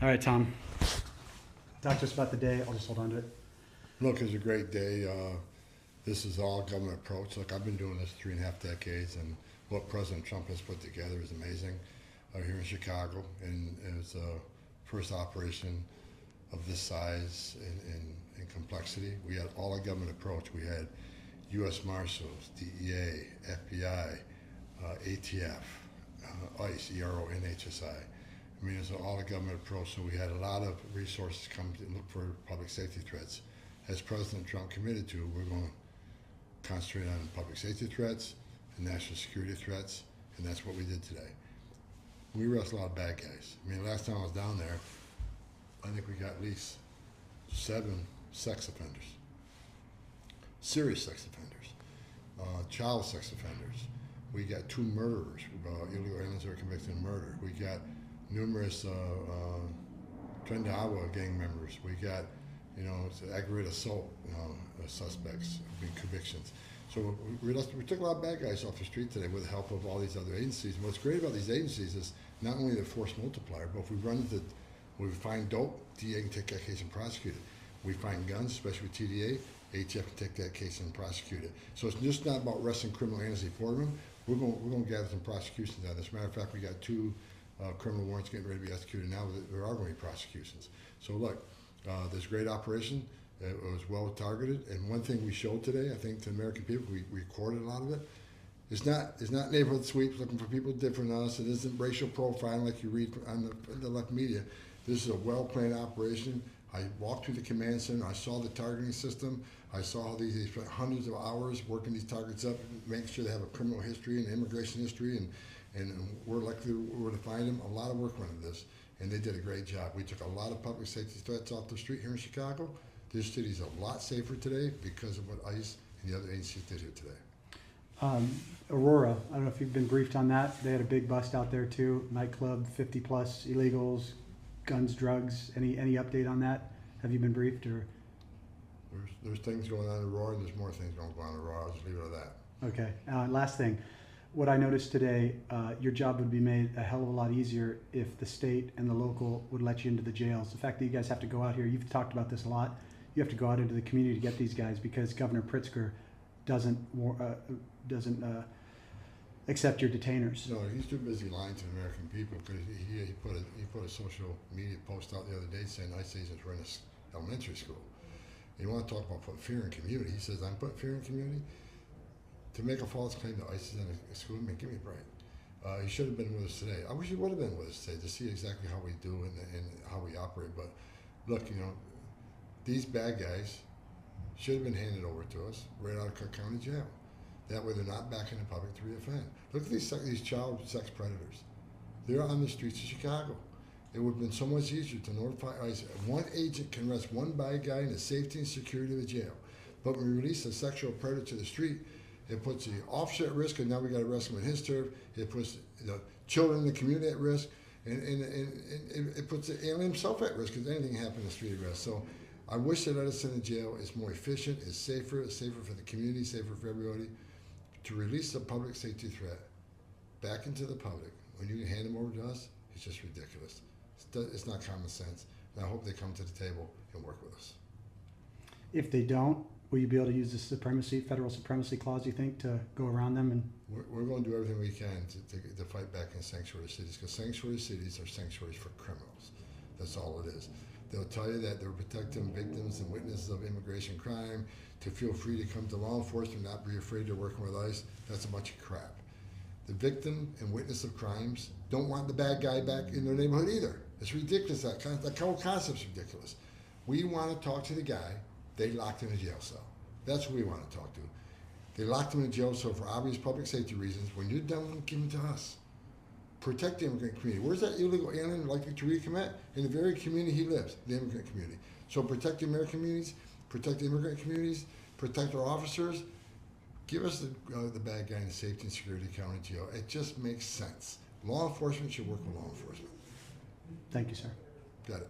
All right, Tom. Talk to us about the day. I'll just hold on to it. Look, it's a great day. This is all government approach. Look, I've been doing this 3.5 decades, and what President Trump has put together is amazing here in Chicago. And it was the first operation of this size and complexity. We had all a government approach. We had U.S. Marshals, DEA, FBI, ATF, ICE, ERO, and HSI. I mean, it's an all-government approach, so we had a lot of resources come to look for public safety threats. As President Trump committed to, we're going to concentrate on public safety threats and national security threats, and that's what we did today. We arrested a lot of bad guys. I mean, last time I was down there, I think we got at least 7 sex offenders, serious sex offenders, child sex offenders. We got 2 murderers, illegal aliens that are convicted of murder. We got numerous Trendawa gang members. We got, aggravated assault suspects, convictions. So we took a lot of bad guys off the street today with the help of all these other agencies. And what's great about these agencies is not only the force multiplier, but if we find dope, DA can take that case and prosecute it. We find guns, especially with TDA, ATF can take that case and prosecute it. So it's just not about arresting criminal aliens for them. We're going to gather some prosecutions out. As a matter of fact, we got 2 criminal warrants getting ready to be executed now. There are going to be prosecutions. So look, this great operation, it was well targeted. And one thing we showed today, I think, to the American people, we recorded a lot of it. It's not neighborhood sweeps looking for people different than us. It isn't racial profiling like you read on the left media. This is a well-planned operation. I walked through the command center. I saw the targeting system. I saw how they spent hundreds of hours working these targets up, making sure they have a criminal history and immigration history, and we're likely to find them. A lot of work went into this, and they did a great job. We took a lot of public safety threats off the street here in Chicago. This city's a lot safer today because of what ICE and the other agencies did here today. Aurora, I don't know if you've been briefed on that. They had a big bust out there too. Nightclub, 50 plus illegals, guns, drugs. Any update on that? Have you been briefed or? There's things going on in Aurora, and there's more things going on in Aurora. I'll just leave it at that. Okay. Last thing. What I noticed today, your job would be made a hell of a lot easier if the state and the local would let you into the jails. The fact that you guys have to go out here, you've talked about this a lot, you have to go out into the community to get these guys because Governor Pritzker doesn't accept your detainers. No, he's too busy lying to the American people because he put a social media post out the other day saying ICE agents were in this elementary school. You want to talk about putting fear in community? He says, I'm putting fear in community? To make a false claim that ICE is in a school, I mean, give me a break. He should have been with us today. I wish he would have been with us today to see exactly how we do and how we operate. But look, these bad guys should have been handed over to us right out of Cook County Jail. That way they're not back in the public to reoffend. Look at these child sex predators. They're on the streets of Chicago. It would have been so much easier to notify ICE. One agent can arrest one bad guy in the safety and security of the jail. But when we release a sexual predator to the street, it puts the officer at risk, and now we got to arrest him in his turf. It puts the children in the community at risk, and it puts the alien himself at risk because anything can happen in the street arrest. So I wish they let us in the jail. It's more efficient, it's safer for the community, safer for everybody. To release a public safety threat back into the public when you hand them over to us, it's just ridiculous. It's not common sense. And I hope they come to the table and work with us. If they don't, will you be able to use the federal supremacy clause, you think, to go around them? And we're going to do everything we can to fight back in sanctuary cities, because sanctuary cities are sanctuaries for criminals. That's all it is. They'll tell you that they're protecting victims and witnesses of immigration crime, to feel free to come to law enforcement, not be afraid they're working with ICE. That's a bunch of crap. The victim and witness of crimes don't want the bad guy back in their neighborhood either. It's ridiculous. That whole concept's ridiculous. We want to talk to the guy they locked in a jail cell. That's who we want to talk to. They locked him in a jail cell for obvious public safety reasons. When you're done, give him to us. Protect the immigrant community. Where's that illegal alien likely to recommit? In the very community he lives, the immigrant community. So protect the American communities, protect the immigrant communities, protect our officers. Give us the bad guy in the safety and security county jail. It just makes sense. Law enforcement should work with law enforcement. Thank you, sir. Got it.